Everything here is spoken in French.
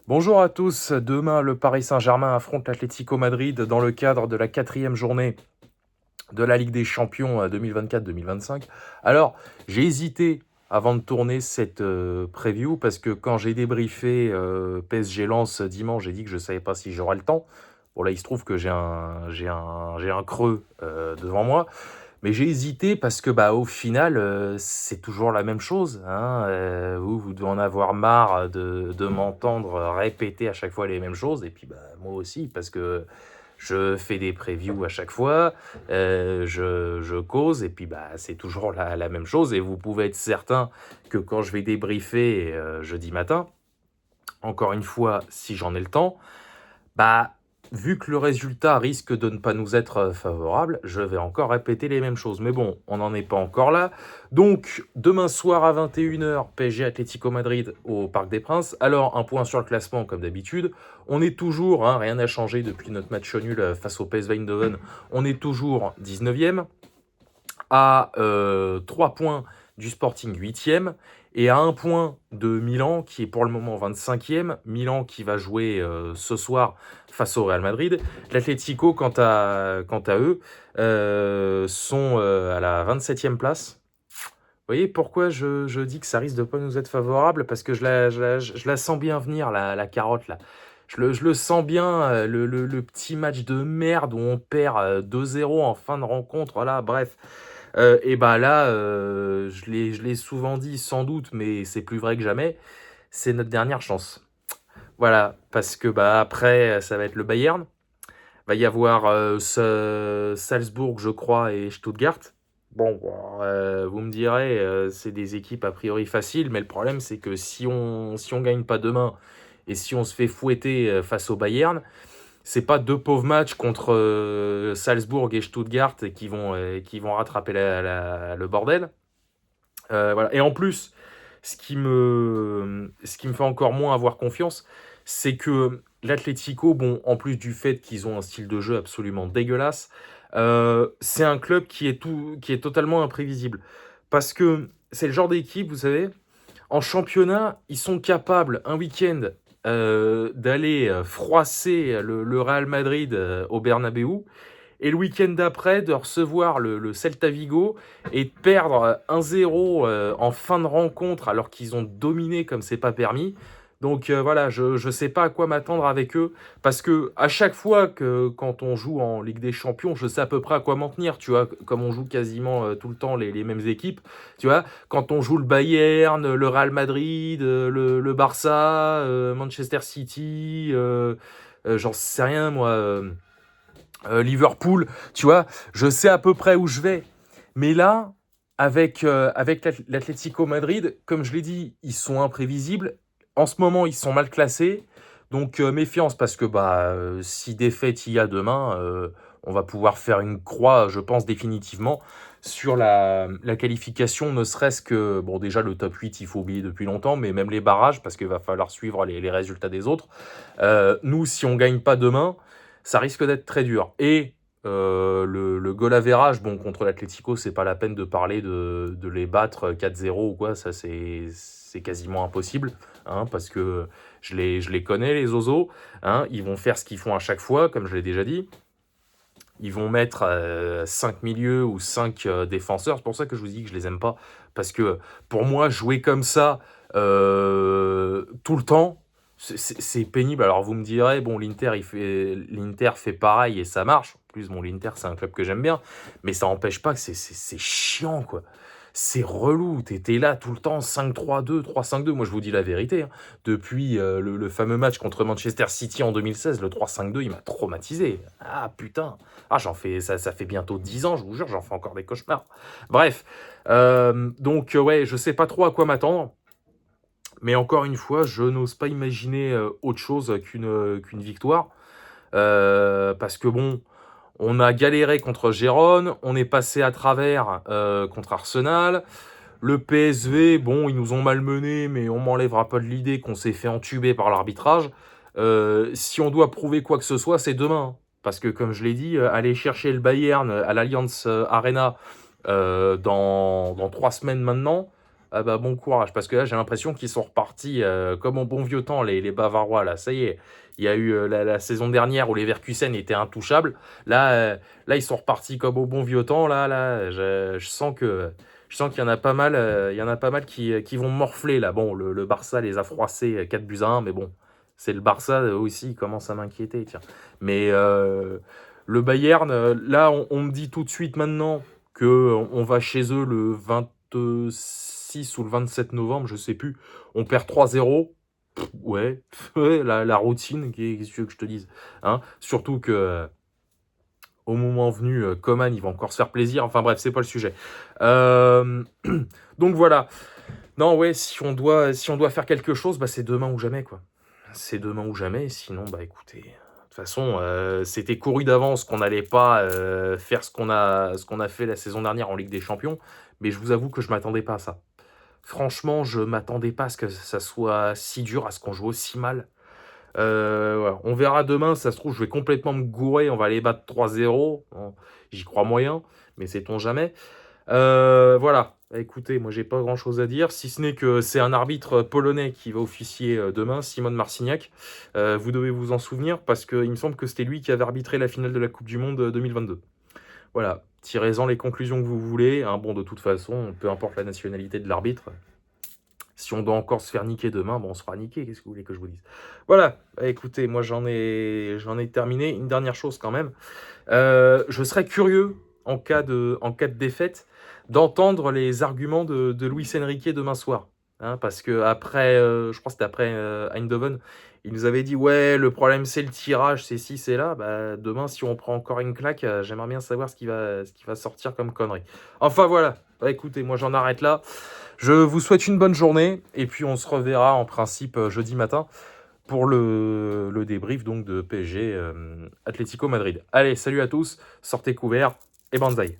Bonjour à tous. Demain, le Paris Saint-Germain affronte l'Atlético Madrid dans le cadre de la quatrième journée de la Ligue des Champions 2024-2025. Alors, j'ai hésité avant de tourner cette preview parce que quand j'ai débriefé PSG Lens dimanche, j'ai dit que je ne savais pas si j'aurais le temps. Bon, là, il se trouve que j'ai un creux devant moi. Mais j'ai hésité parce que au final, c'est toujours la même chose, hein. Vous devez en avoir marre de m'entendre répéter à chaque fois les mêmes choses. Et puis moi aussi, parce que je fais des previews à chaque fois, je cause, et puis c'est toujours la même chose. Et vous pouvez être certain que quand je vais débriefer jeudi matin, encore une fois, si j'en ai le temps, bah, vu que le résultat risque de ne pas nous être favorable, je vais encore répéter les mêmes choses. Mais bon, on n'en est pas encore là. Donc, demain soir à 21h, PSG Atlético Madrid au Parc des Princes. Alors, un point sur le classement, comme d'habitude. On est toujours, rien n'a changé depuis notre match nul face au PSV Eindhoven. On est toujours 19e, à 3 points du Sporting 8e, et à 1 point de Milan, qui est pour le moment 25e. Milan qui va jouer ce soir face au Real Madrid. L'Atlético, quant à eux, sont à la 27e place. Vous voyez pourquoi je dis que ça risque de pas nous être favorable? Parce que je la sens bien venir, la carotte, là. Je le sens bien, le petit match de merde où on perd 2-0 en fin de rencontre. Voilà, bref. Et là, je l'ai souvent dit, sans doute, mais c'est plus vrai que jamais, c'est notre dernière chance. Voilà, parce que après, ça va être le Bayern. Va y avoir Salzbourg, je crois, et Stuttgart. Bon, vous me direz, c'est des équipes a priori faciles, mais le problème, c'est que si on gagne pas demain et si on se fait fouetter face au Bayern, c'est pas deux pauvres matchs contre Salzbourg et Stuttgart qui vont rattraper le bordel. Voilà. Et en plus, ce qui me fait encore moins avoir confiance, c'est que l'Atlético, bon, en plus du fait qu'ils ont un style de jeu absolument dégueulasse, c'est un club qui est totalement imprévisible. Parce que c'est le genre d'équipe, vous savez, en championnat, ils sont capables, un week-end, d'aller froisser le Real Madrid au Bernabeu, et le week-end d'après, de recevoir le Celta Vigo et de perdre 1-0 en fin de rencontre alors qu'ils ont dominé comme c'est pas permis. Donc voilà, je sais pas à quoi m'attendre avec eux, parce que à chaque fois que quand on joue en Ligue des Champions, je sais à peu près à quoi m'en tenir, tu vois, comme on joue quasiment tout le temps les mêmes équipes, tu vois, quand on joue le Bayern, le Real Madrid, le Barça, Manchester City, j'en sais rien moi, Liverpool, tu vois, je sais à peu près où je vais. Mais là, avec l'Atlético Madrid, comme je l'ai dit, ils sont imprévisibles. En ce moment, ils sont mal classés. Donc méfiance, parce que si défaite il y a demain, on va pouvoir faire une croix, je pense, définitivement sur la qualification, ne serait-ce que, bon, déjà le top 8, il faut oublier depuis longtemps, mais même les barrages, parce qu'il va falloir suivre les résultats des autres. Nous, si on gagne pas demain, ça risque d'être très dur. Et le goal average, bon, contre l'Atlético, c'est pas la peine de parler de les battre 4-0 ou quoi, ça c'est quasiment impossible, parce que je les connais, les Osos, ils vont faire ce qu'ils font à chaque fois, comme je l'ai déjà dit. Ils vont mettre 5 milieux ou 5 défenseurs. C'est pour ça que je vous dis que je les aime pas. Parce que pour moi, jouer comme ça tout le temps, c'est pénible. Alors vous me direz, bon, l'Inter fait pareil et ça marche. En plus, bon, l'Inter, c'est un club que j'aime bien. Mais ça n'empêche pas que c'est chiant, quoi. C'est relou. T'es là tout le temps, 5-3-2, 3-5-2. Moi, je vous dis la vérité, hein. Depuis le fameux match contre Manchester City en 2016, le 3-5-2, il m'a traumatisé. Ah, putain. Ah, ça fait bientôt 10 ans, je vous jure, j'en fais encore des cauchemars. Bref, donc ouais, je sais pas trop à quoi m'attendre, mais encore une fois, je n'ose pas imaginer autre chose qu'une victoire, parce que bon, on a galéré contre Gérone, on est passé à travers contre Arsenal. Le PSV, bon, ils nous ont malmenés, mais on m'enlèvera pas de l'idée qu'on s'est fait entuber par l'arbitrage. Si on doit prouver quoi que ce soit, c'est demain, hein. Parce que, comme je l'ai dit, aller chercher le Bayern à l'Allianz Arena dans 3 semaines maintenant, Ah bah, bon courage, parce que là, j'ai l'impression qu'ils sont repartis, comme au bon vieux temps, les Bavarois, là. Ça y est, il y a eu, la saison dernière où les Leverkusen étaient intouchables. Là, ils sont repartis comme au bon vieux temps. Là, je sens qu'il y en a pas mal, il y en a pas mal qui vont morfler, là. Bon, le Barça les a froissés, 4-1, mais bon, c'est le Barça, aussi, il commence à m'inquiéter, tiens. Mais, le Bayern, là, on me dit tout de suite maintenant qu'on va chez eux le 26 ou le 27 novembre, je sais plus. On perd 3-0. Ouais, ouais, la routine, qu'est-ce que tu veux que je te dise, hein? Surtout que, au moment venu, Coman, il va encore se faire plaisir. Enfin bref, c'est pas le sujet. Hem, donc voilà. Non, ouais, si on doit faire quelque chose, bah, c'est demain ou jamais, quoi. C'est demain ou jamais, sinon, bah, écoutez, de toute façon, c'était couru d'avance qu'on n'allait pas, faire ce qu'on a fait la saison dernière en Ligue des Champions, mais je vous avoue que je m'attendais pas à ça. Franchement, je m'attendais pas à ce que ça soit si dur, à ce qu'on joue aussi mal. Voilà, on verra demain, ça se trouve, je vais complètement me gourer, on va les battre 3-0. Bon, j'y crois moyen, mais sait-on jamais. Voilà. Bah, écoutez, moi j'ai pas grand-chose à dire, si ce n'est que c'est un arbitre polonais qui va officier demain, Szymon Marciniak. Vous devez vous en souvenir parce qu'il me semble que c'était lui qui avait arbitré la finale de la Coupe du Monde 2022. Voilà, tirez-en les conclusions que vous voulez, hein. Bon, de toute façon, peu importe la nationalité de l'arbitre, si on doit encore se faire niquer demain, bon, on se fera niquer, qu'est-ce que vous voulez que je vous dise? Voilà, bah, écoutez, moi j'en ai terminé. Une dernière chose quand même, je serais curieux, en cas de défaite, d'entendre les arguments de Luis Enrique demain soir, hein, parce qu'après, je crois que c'était après, Eindhoven, il nous avait dit: «Ouais, le problème c'est le tirage, c'est ci, c'est là». Bah, demain, si on prend encore une claque, j'aimerais bien savoir ce qui va sortir comme connerie. Enfin voilà, bah, écoutez, moi j'en arrête là. Je vous souhaite une bonne journée et puis on se reverra en principe, jeudi matin pour le débrief donc de PSG, Atlético Madrid. Allez, salut à tous, sortez couverts et banzai.